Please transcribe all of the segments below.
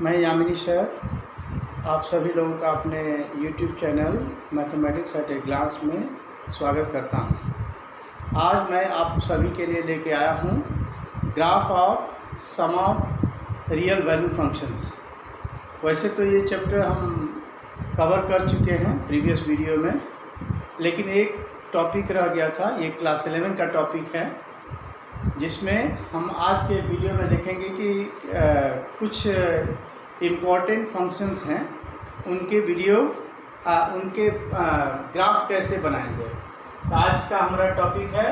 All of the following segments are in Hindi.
मैं यामिनी सर आप सभी लोगों का अपने YouTube channel mathematics at a glance में स्वागत करता हूं। आज मैं आप सभी के लिए लेके आया हूं graph of sum of real value functions. वैसे तो ये चैप्टर हम कवर कर चुके हैं प्रीवियस वीडियो में, लेकिन एक टॉपिक रह गया था। ये क्लास 11 का टॉपिक है, जिसमें हम आज के वीडियो में देखेंगे कि कुछ इम्पॉर्टेंट फंक्शंस हैं, उनके उनके ग्राफ कैसे बनाएंगे। तो आज का हमारा टॉपिक है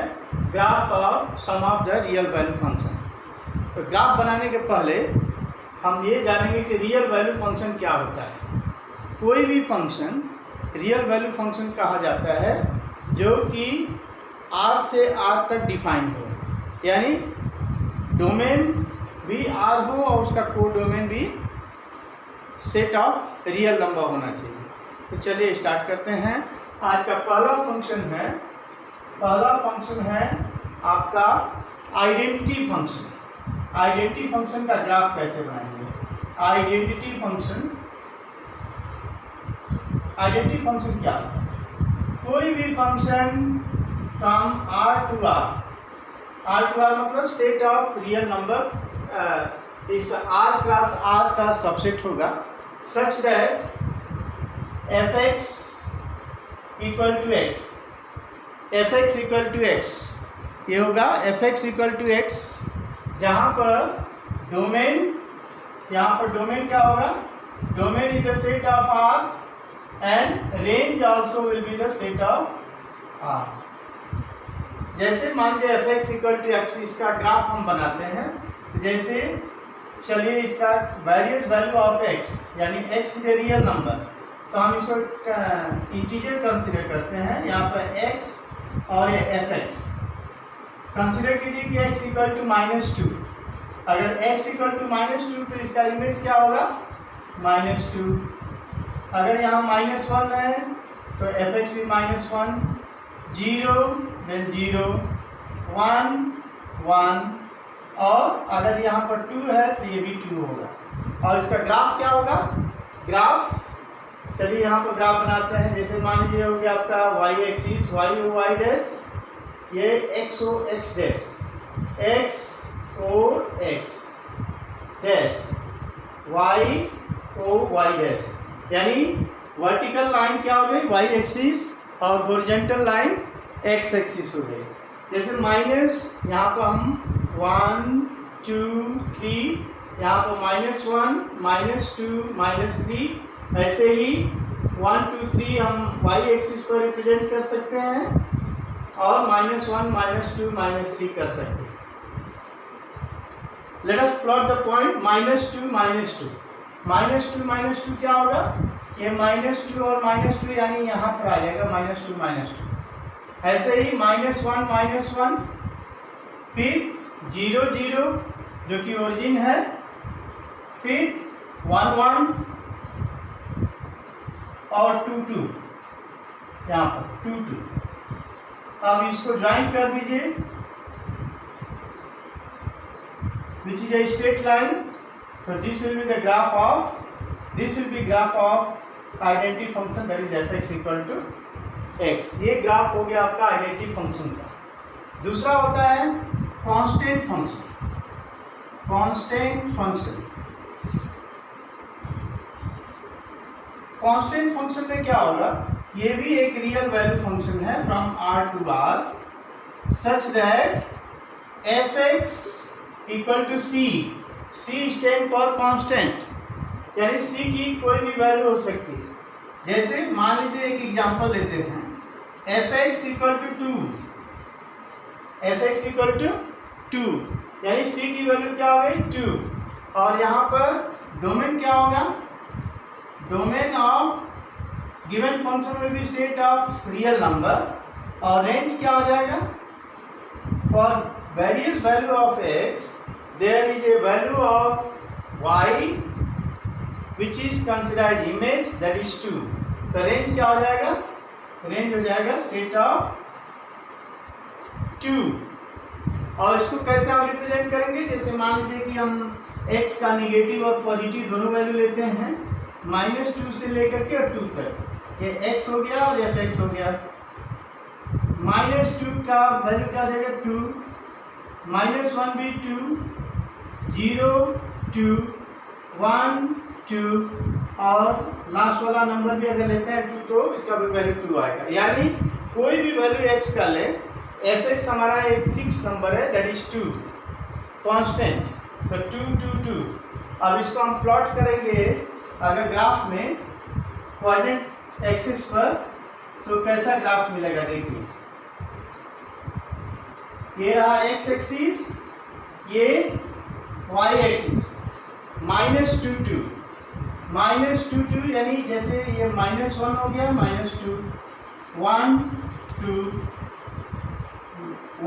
graph of sum of the real value function. तो ग्राफ बनाने के पहले हम ये जानेंगे कि रियल वैल्यू फंक्शन क्या होता है। कोई भी फंक्शन रियल वैल्यू फंक्शन कहा जाता है जो कि R से R तक डिफाइन हो, यानी डोमेन भी R हो और उसका कोड डोमेन भी सेट ऑफ रियल नंबर होना चाहिए। तो चलिए स्टार्ट करते हैं। आज का पहला फंक्शन है आपका आइडेंटिटी फंक्शन। आइडेंटिटी फंक्शन का ग्राफ कैसे बनाएंगे। आइडेंटिटी फंक्शन क्या होता है? कोई भी function from R to R मतलब सेट ऑफ रियल नंबर इस R क्लास R का सबसेट होगा, such that fx equal to x, ये होगा fx इक्वल टू x, जहाँ पर डोमेन क्या होगा? Domain is the set of R and range also will be the set of R। जैसे मान लीजिए fx इक्वल टू x, इसका ग्राफ हम बनाते हैं। जैसे चलिए इसका वेरियस वैल्यू ऑफ x, यानी x is a real number, तो हम इसको इंटीजर कंसीडर करते हैं। यहाँ पर x और ये fx कंसीडर कीजिए कि x इक्वल टू -2। अगर x इक्वल टू -2 तो इसका इमेज क्या होगा? -2। अगर यहाँ -1 है तो fx भी -1, 0 देन 0, 1 1, और अगर यहाँ पर 2 है तो ये भी 2 होगा। और इसका ग्राफ क्या होगा? ग्राफ चलिए यहाँ पर ग्राफ बनाते हैं। जैसे मान लीजिए हो गया आपका y एक्सिस, y ओ y डैश, ये x ओ x डैश, x ओ x डैश, y ओ y डैश, यानी वर्टिकल लाइन क्या हो गई? y एक्सिस, और हॉरिजॉन्टल लाइन x एक्सिस हो गई। जैसे माइनस यहाँ पर हम 1 2 3, यहाँ पर -1 -2 -3, ऐसे ही 1 2 3 हम y एक्सिस पर रिप्रेजेंट कर सकते हैं, और -1 -2 -3 कर सकते हैं। Let us plot the point -2 क्या होगा? ये -2 और -2 यानी यहाँ पर आ जाएगा -2 ऐसे ही -1 फिर 0 0 जो कि ओरिजिन है, फिर 1 1 और 2 2, यहाँ पर 2 2। अब इसको ड्राइंग कर दीजिए, which is a straight line. So this will be graph of identity function, that is fx equal to x। ये ग्राफ हो गया आपका आइडेंटिटी फंक्शन का। दूसरा होता है कांस्टेंट फंक्शन। कांस्टेंट फंक्शन में क्या होगा? ये भी एक रियल वैल्यू फंक्शन है from R to R, such that fx equal to c stand for constant, यानी c की कोई भी वैल्यू हो सकती है। जैसे मान लीजिए एक एग्जांपल लेते हैं, fx इक्वल टू 2, यानी c की वैल्यू क्या हो गई? 2, और यहाँ पर डोमेन क्या होगा? डोमेन ऑफ गिवन फंक्शन में भी सेट ऑफ रियल नंबर, और रेंज क्या हो जाएगा? For various value of x there is a value of y which is considered image, that is 2। तो रेंज क्या हो जाएगा? रेंज हो जाएगा सेट ऑफ 2। और इसको कैसे हम रिप्रेजेंट करेंगे? जैसे मान लीजिए कि हम x का निगेटिव और पॉजिटिव दोनों वैल्यू लेते हैं, -2 से लेकर के 2 तक। ये x हो गया और fx हो गया। -2 का वैल्यू क्या हो जाएगा 2, -1 भी 2, 0 2 1 2 और लास्ट वाला नंबर भी अगर लेते हैं 2 तो इसका भी वैल्यू 2 आएगा। यानी कोई भी वैल्यू x का ले, fx हमारा एक फिक्स नंबर है, दैट इज 2 कांस्टेंट, तो 2 2 2। अब इसको हम प्लॉट करेंगे अगर ग्राफ में कोऑर्डिनेट एक्सिस पर, तो कैसा ग्राफ मिलेगा देखिए। ये रहा x एक्सिस, ये y एक्सिस, -2 2 -2 2, यानी जैसे ये -1 हो गया, -2 1 2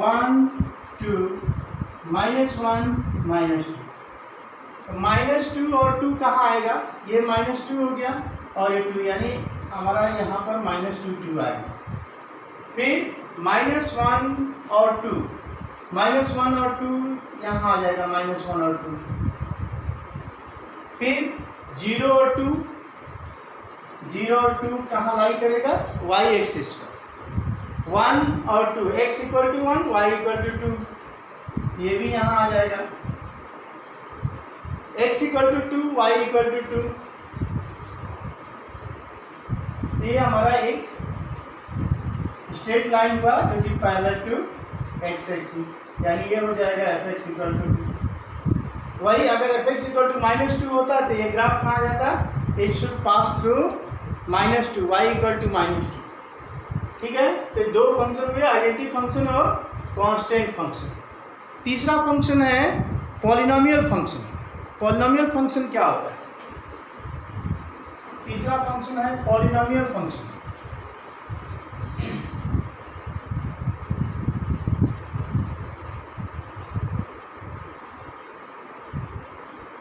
1 2 -1 -2। तो -2 और 2 कहाँ आएगा, ये -2 हो गया और ये 2, यानी हमारा यहाँ पर -2 2 आएगा। फिर -1 और 2, -1 और 2 यहाँ आ जाएगा, -1 और 2। फिर 0 और 2, 0 और 2 कहाँ लाई करेगा, y एक्सिस पर। 1 और 2, x = 1 y = 2, ये भी यहाँ आ जाएगा। x = 2 y = 2, ये हमारा एक स्ट्रेट लाइन हुआ जो कि पैरेलल टू x एक्सिस, यानी ये हो जाएगा fx = 2। वही अगर fx = -2 होता तो ये ग्राफ कहाँ जाता, it should pass through -2, y = -2। ठीक है, तो दो फंक्शन हुए, आइडेंटिटी फंक्शन और कांस्टेंट फंक्शन। तीसरा फंक्शन है पॉलिनोमियल फंक्शन। पॉलिनोमियल फंक्शन क्या होता है? तीसरा फंक्शन है polynomial function.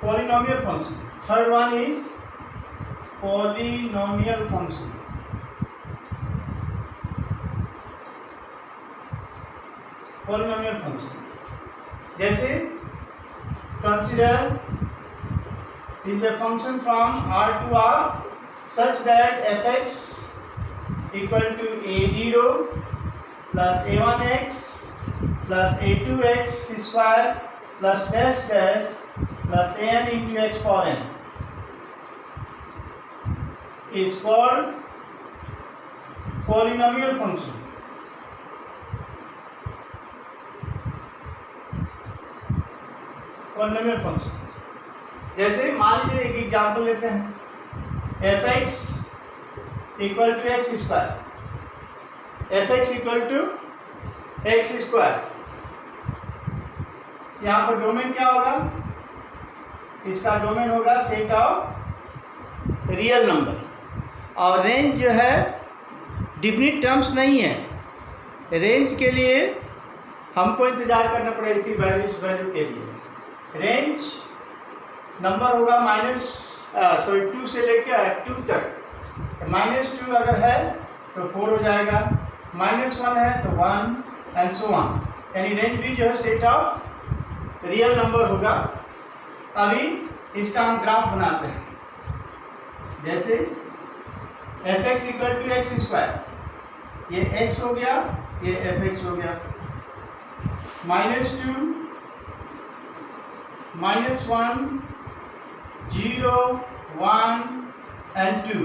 polynomial function. Third one is polynomial function. Polynomial function. जैसे consider this is a function from R to R such that fx equal to a0 plus a1x plus a2x square plus dash dash plus an into x power n is called polynomial function. Polynomial function, जैसे मान लीजिए एक एग्जाम्पल लेते हैं, fx = x², fx = x²। यहाँ पर डोमेन क्या होगा, इसका डोमेन होगा सेट ऑफ रियल नंबर, और रेंज जो है डिफिनिट टर्म्स नहीं है। रेंज के लिए हमको इंतजार करना पड़ेगा इसकी वैल्यू के लिए। रेंज नंबर होगा -2 से लेकर 2 तक। -2 अगर है तो 4 हो जाएगा, -1 है तो 1 एंड सो ऑन, यानी रेंज भी जो है सेट ऑफ रियल नंबर होगा। अभी इसका हम ग्राफ बनाते हैं, जैसे fx = x², ये x हो गया, ये fx हो गया। -2 -1 0 1 एंड 2।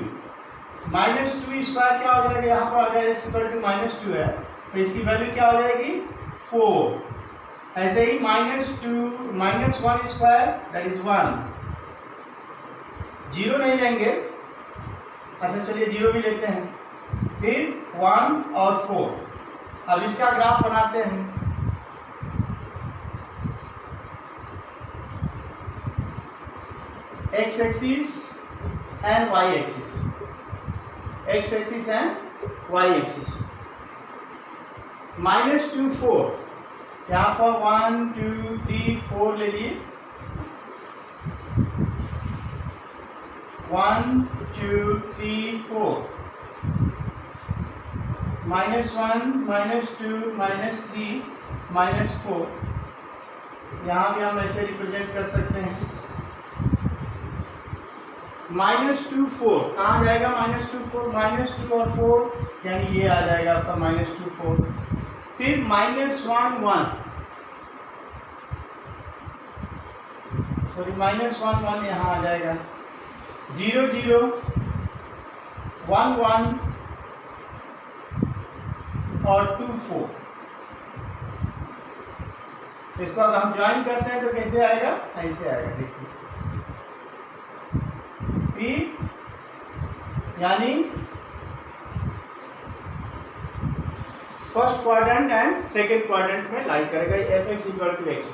-2² क्या हो जाएगा, यहाँ पर आ जाएगा x = -2 है तो इसकी वैल्यू क्या हो जाएगी 4। ऐसे ही -1² दैट इज 1, 0 नहीं लेंगे, अच्छा चलिए 0 भी लेते हैं, फिर 1 और 4। अब इसका ग्राफ बनाते हैं। x axis and y axis, x axis and y axis. -2 4, यहाँ पर 1 2 3 4 ले लिए, 1 2 3 4, -1 -2 -3 -4। यहाँ भी हम ऐसे रिप्रेजेंट कर सकते हैं। -2 4 कहाँ जाएगा? -2 4, -2 और 4 यानी ये आ जाएगा आपका -2 4। फिर -1 1 सॉरी -1 1 यहाँ आ जाएगा। 0 0 1 1 और 2 4। इसको अगर हम ज्वाइन करते हैं तो कैसे आएगा? ऐसे आएगा, देखिए P यानी first quadrant and second quadrant में लाई करेगा fx = x²।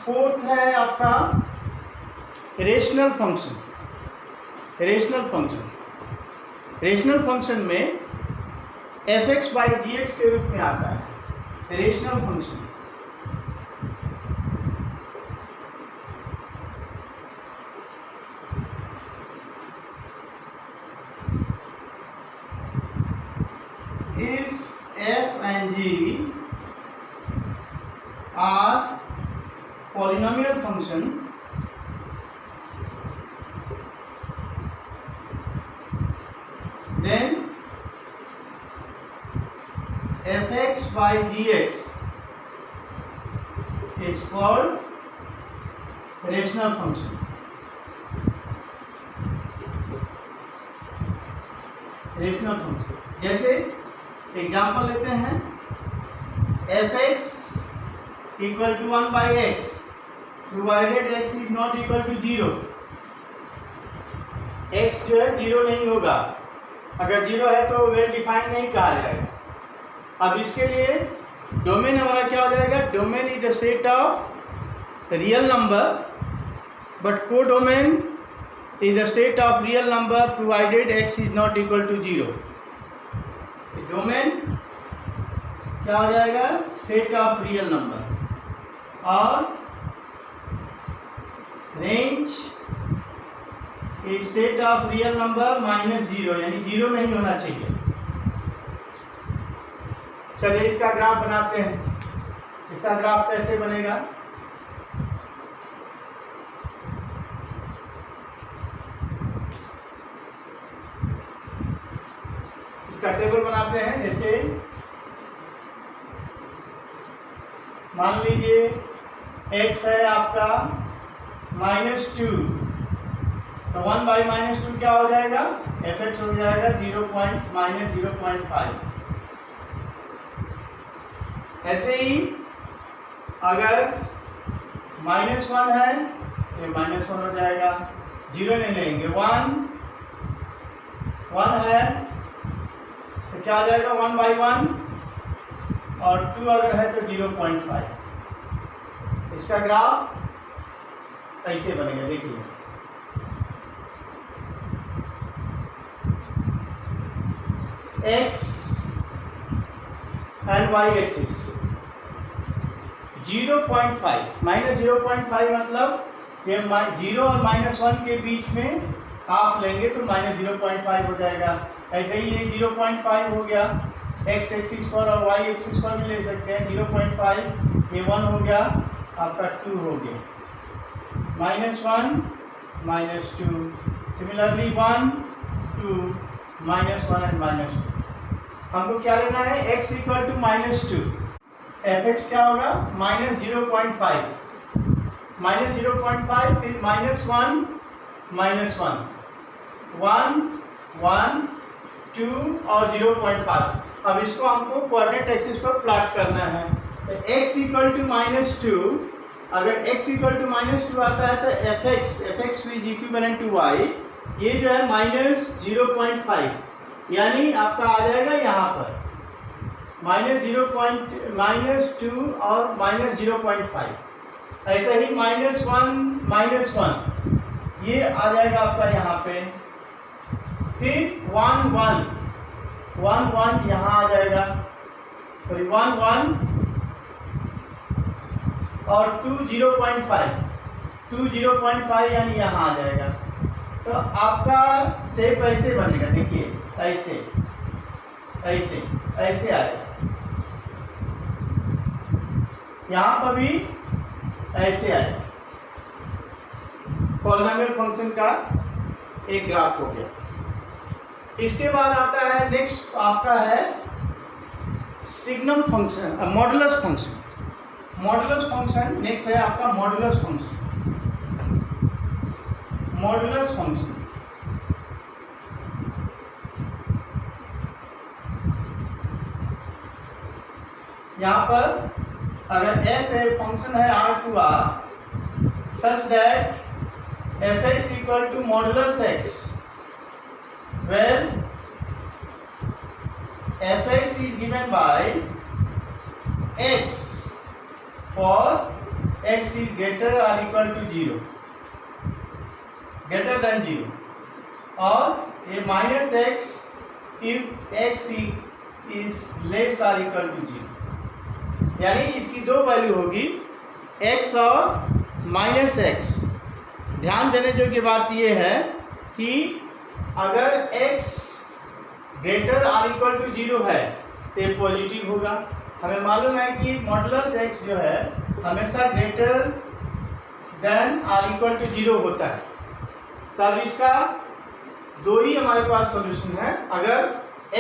फोर्थ है आपका रेशनल फंक्शन। रेशनल फंक्शन में fx/gx के रूप में आता है rational function. If f and g are polynomial function, then fx/gx is called rational function। Rational function जैसे एग्जाम्पल लेते हैं, fx = 1/x provided x is not equal to 0। x जो है 0 नहीं होगा, अगर 0 है तो वेल डिफाइंड नहीं कहा जाएगा। अब इसके लिए डोमेन हमारा क्या हो जाएगा? Domain is the set of real number but codomain is the set of real number provided x is not equal to 0। Domain क्या हो जाएगा? Set of real number. और range is set of real number -0 यानी 0 नहीं होना चाहिए। चलिए इसका ग्राफ बनाते हैं। इसका ग्राफ कैसे बनेगा? इसका टेबल बनाते हैं। जैसे मान लीजिए x है आपका -2, तो 1/-2 क्या हो जाएगा? fx हो जाएगा -0.5। ऐसे ही अगर -1 है तो -1 हो जाएगा, 0 नहीं लेंगे। 1 है तो क्या आ जाएगा? 1/1 और 2 अगर है तो 0.5। इसका ग्राफ ऐसे बनेगा, देखिए x एंड y एक्सिस 0.5 -0.5 मतलब ये 0 और -1 के बीच में हाफ लेंगे तो -0.5 हो जाएगा। ऐसे ही ये 0.5 हो गया, x एक्सिस पर और y एक्सिस पर भी ले सकते हैं। 0.5 ये 1 हो गया, आपका 2 हो गया, -1 -2। Similarly 1 2 -1 and -2। हमको क्या लेना है? x = -2। fx क्या होगा? -0.5 -0.5 फिर -1 -1 1 1 2 और 0.5। अब इसको हमको कोऑर्डिनेट एक्सिस पर प्लॉट करना है। तो x = -2, अगर x = -2 आता है तो fx is equivalent to y, ये जो है -0.5 यानी आपका आ जाएगा यहाँ पर -2 और -0.5। ऐसा ही -1 ये आ जाएगा आपका यहाँ पे। फिर 1 1 यहाँ आ जाएगा, सॉरी 1 1 और 2 0.5 यानी यहाँ आ जाएगा। तो आपका शेप ऐसे बनेगा, देखिए ऐसे आएगा। यहाँ पर भी ऐसे आएगा। पॉलिनोमियल फंक्शन का एक ग्राफ हो गया। इसके बाद आता है नेक्स्ट आपका है signum function, modulus function. Modulus function next है आपका मॉडुलस फंक्शन। मॉडुलस फंक्शन यहाँ पर अगर f एक फंक्शन है r to r such that fx equal to modulus x, where fx is given by x for x is greater or equal to 0, greater than 0, और ये minus x if x is less or equal to 0, यानी इसकी दो वैल्यू होगी x और माइनस x। ध्यान देने योग्य बात यह है कि अगर x ग्रेटर और इक्वल टू 0 है तो ये पॉजिटिव होगा। हमें मालूम है कि मॉडुलस x जो है हमेशा ग्रेटर देन और इक्वल टू 0 होता है। तब इसका दो ही हमारे पास सॉल्यूशन है। अगर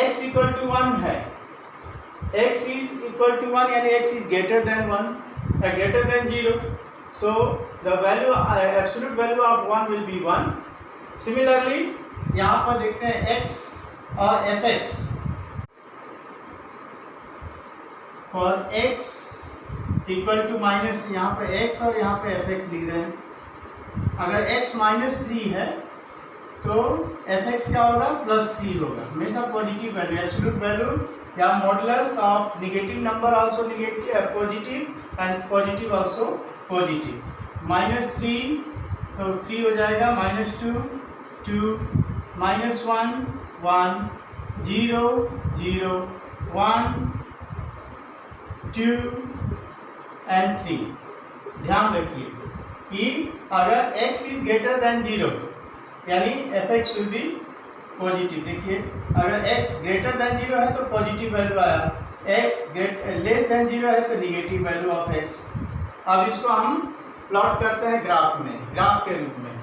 x इक्वल टू 1 है, x is equal to 1 यानी x is greater than 1, greater than 0, so the value absolute value of 1 will be 1. Similarly यहाँ पर देखते हैं x और fx, for x equal to minus, यहाँ पे x और यहाँ पे fx लिख रहे हैं। अगर x -3 है तो fx क्या होगा, +3 होगा। हमेशा पॉजिटिव वैल्यू, एब्सोल्यूट वैल्यू या modulus of negative number also negative positive and positive also positive. -3 तो 3 हो जाएगा, -2 2, -1 1, 0 0, 1 2 एंड 3। ध्यान रखिए कि अगर x इज ग्रेटर देन 0 यानी fx विल बी पॉजिटिव। देखिए अगर x ग्रेटर देन 0 है तो पॉजिटिव वैल्यू आया, x लेस देन 0 है तो निगेटिव वैल्यू ऑफ x। अब इसको हम प्लॉट करते हैं ग्राफ में, ग्राफ के रूप में।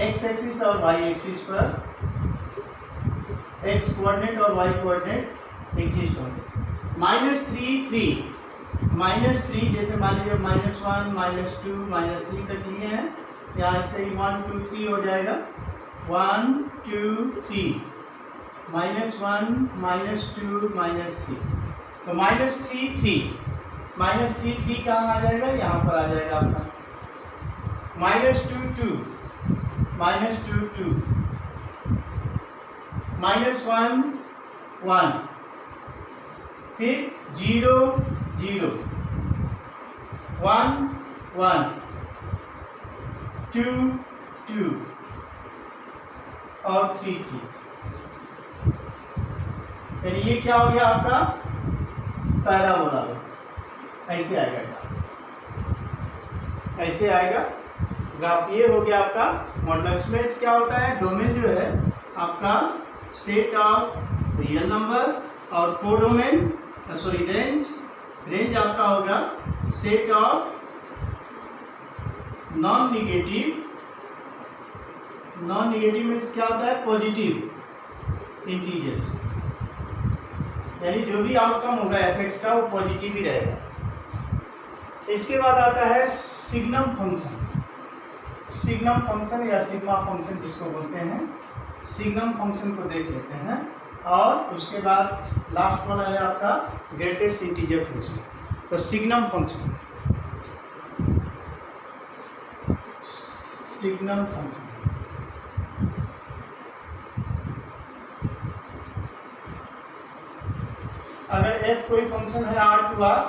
x एक्सिस और y एक्सिस पर x कोऑर्डिनेट और y कोऑर्डिनेट एग्जिस्ट होंगे। -3 3, -3 जैसे मान लीजिए -1 -2 -3 तक लिए हैं, यहाँ से 1 2 3 हो जाएगा, 1 2 3, -1 -2 -3, तो -3 3, -3 3 कहाँ आ जाएगा, यहाँ पर आ जाएगा आपका। -2 2, -2 2, -1 1, फिर 0 0, 1 1, 2 2 और 3 3। यानी ये क्या हो गया आपका पैराबोला। ऐसे आएगा ग्राफ, ऐसे आएगा ग्राफ। ये हो गया आपका मॉडुलस में क्या होता है, डोमेन जो है आपका सेट ऑफ रियल नंबर, और कोडोमेन सॉरी रेंज आपका होगा set of non negative. Non negative means क्या होता है, पॉजिटिव इंटीजर्स, यानी जो भी आउटकम होगा एफएक्स का वो पॉजिटिव ही रहेगा। इसके बाद आता है सिग्नम फंक्शन। सिग्नम फंक्शन या सिग्मा फंक्शन जिसको बोलते हैं, सिग्नम फंक्शन को देख लेते हैं। और उसके बाद लास्ट वाला है आपका ग्रेटेस्ट इंटीजर फंक्शन। तो सिग्नम फंक्शन, सिग्नम फंक्शन अगर f कोई फंक्शन है r टू r,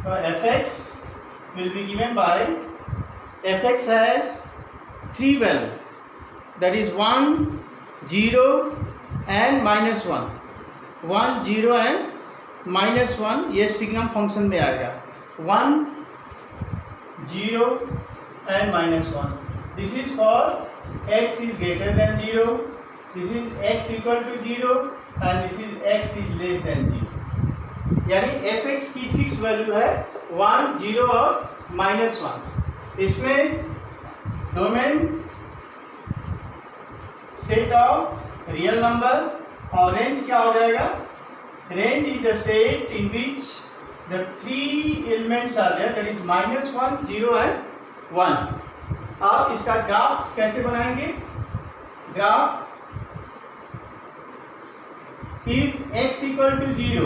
तो fx will be given by fx has 3 value, that is 1 0 and -1, 1 0 and -1। ये सिग्नम फंक्शन में आएगा 1 0 and -1। This is for x is greater than 0, this is x equal to 0 and this is x is less than 0। यानी एफ एक्स की फिक्स वैल्यू है 1, 0 और -1। इसमें domain set of real number और रेंज क्या हो जाएगा? Range is the set in which the 3 elements are there, that is -1, 0 and 1। अब इसका ग्राफ कैसे बनाएंगे? Graph if x equal to 0,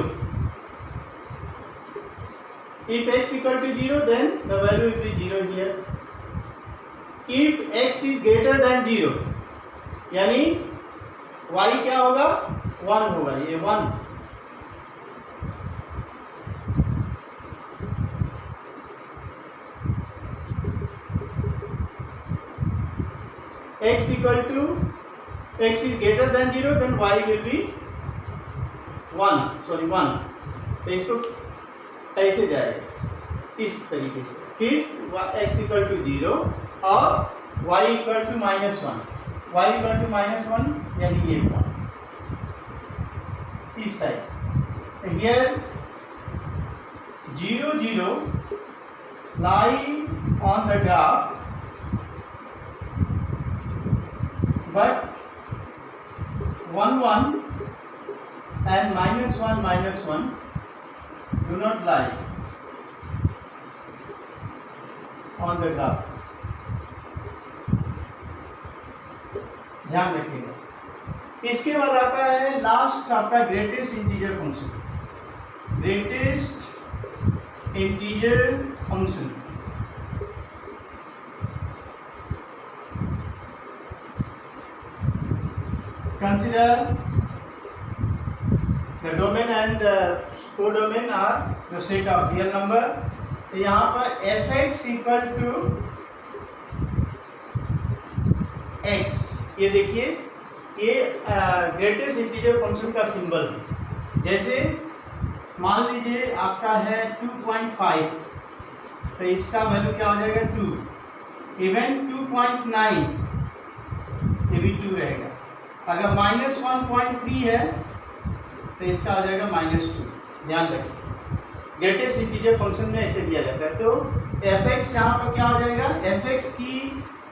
if x equal to 0 then the value will be 0 here. If x is greater than 0 यानी y क्या होगा? 1 होगा, ये 1। x equal to x is greater than 0 then y will be 1, sorry 1। तो इसको ऐसे जाएगा इस तरीके से, फिर x इक्वल टू 0 और y equal to -1, y equal to -1 यानी ये पॉइंट इस side. Here 0, 0 lie on the graph but 1, 1 and -1, -1 do not lie on the graph। ध्यान रखिएगा। इसके बाद आता है लास्ट आपका greatest integer function. Greatest integer function consider the domain and the codomain are the set of real number। तो यहाँ पर f(x) इक्वल टू x, ये देखिए ये ग्रेटेस्ट इंटीजर फंक्शन का सिंबल है। जैसे मान लीजिए आपका है 2.5, तो इसका वैल्यू क्या हो जाएगा? 2। इवन 2.9 ये भी 2 रहेगा। अगर -1.3 है तो इसका हो जाएगा -2। ध्यान रखिए ग्रेटेस्ट इंटीजर फंक्शन में ऐसे दिया जाता है। तो f(x) यहाँ पर क्या हो जाएगा? f(x) की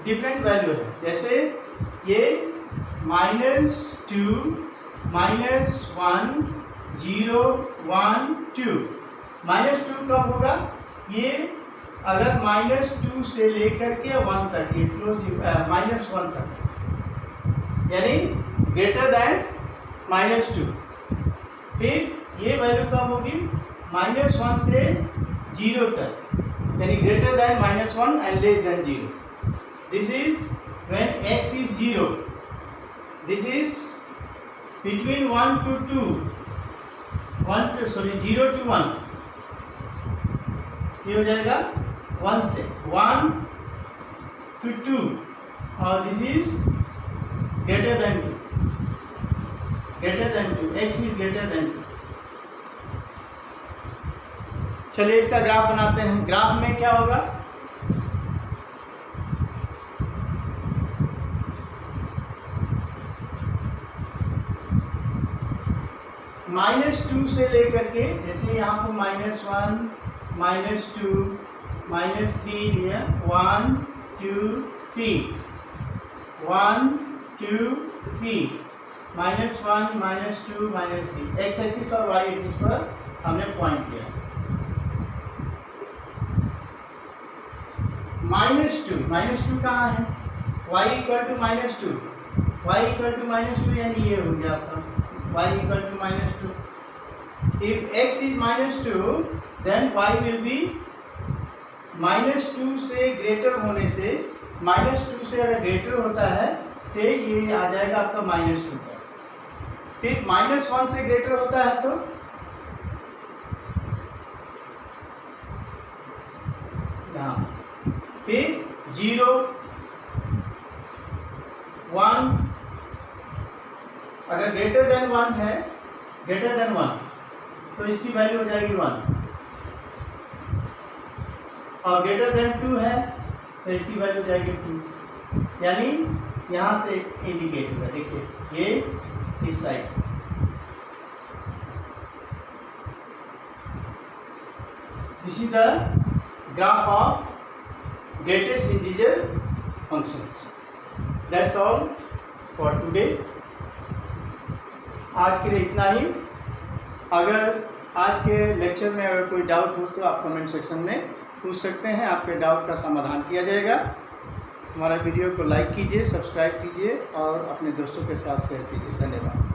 डिफरेंट वैल्यू है। जैसे ये -2, -1, 0, 1, 2। -2 कब होगा? ये अगर -2 से लेकर के 1 तक, ये क्लोज -1 तक, यानी ग्रेटर दैन -2। फिर ये वैल्यू कब होगी? -1 से 0 तक, यानी greater than -1 and less than 0। This is when x is 0। This is between 1 to 2, 0 to 1। ये हो जाएगा 1 से 1 to 2 और this is greater than 2, x is greater than 2। चलिए इसका ग्राफ बनाते हैं। ग्राफ में क्या होगा? -2 से लेकर के, जैसे यहाँ पर -1, -2, -3 लिया, 1, 2, 3, 1, 2, 3, -1, -2, -3, x एक्सिस और y एक्सिस पर हमने पॉइंट लिया। -2 कहाँ है? y equal to -2, y equal to -2 यानी ये हो गया आपका y equal to -2। If x is -2 then y will be -2 से ग्रेटर होने से, -2 से अगर ग्रेटर होता है तो ये आ जाएगा आपका -2 पर। फिर -1 से ग्रेटर होता है तो यहाँ, फिर 0, 1, अगर ग्रेटर देन 1 है, ग्रेटर देन 1 तो इसकी वैल्यू हो जाएगी 1, और ग्रेटर देन 2 है तो इसकी वैल्यू हो जाएगी 2। यानी यहाँ से इंडिकेट हुआ, देखिए ये इस साइड से। This is the graph of greatest integer functions. That's all for today. आज के लिए इतना ही। अगर आज के लेक्चर में अगर कोई डाउट हो तो आप कमेंट सेक्शन में पूछ सकते हैं, आपके डाउट का समाधान किया जाएगा। हमारा वीडियो को लाइक कीजिए, सब्सक्राइब कीजिए और अपने दोस्तों के साथ शेयर कीजिए। धन्यवाद।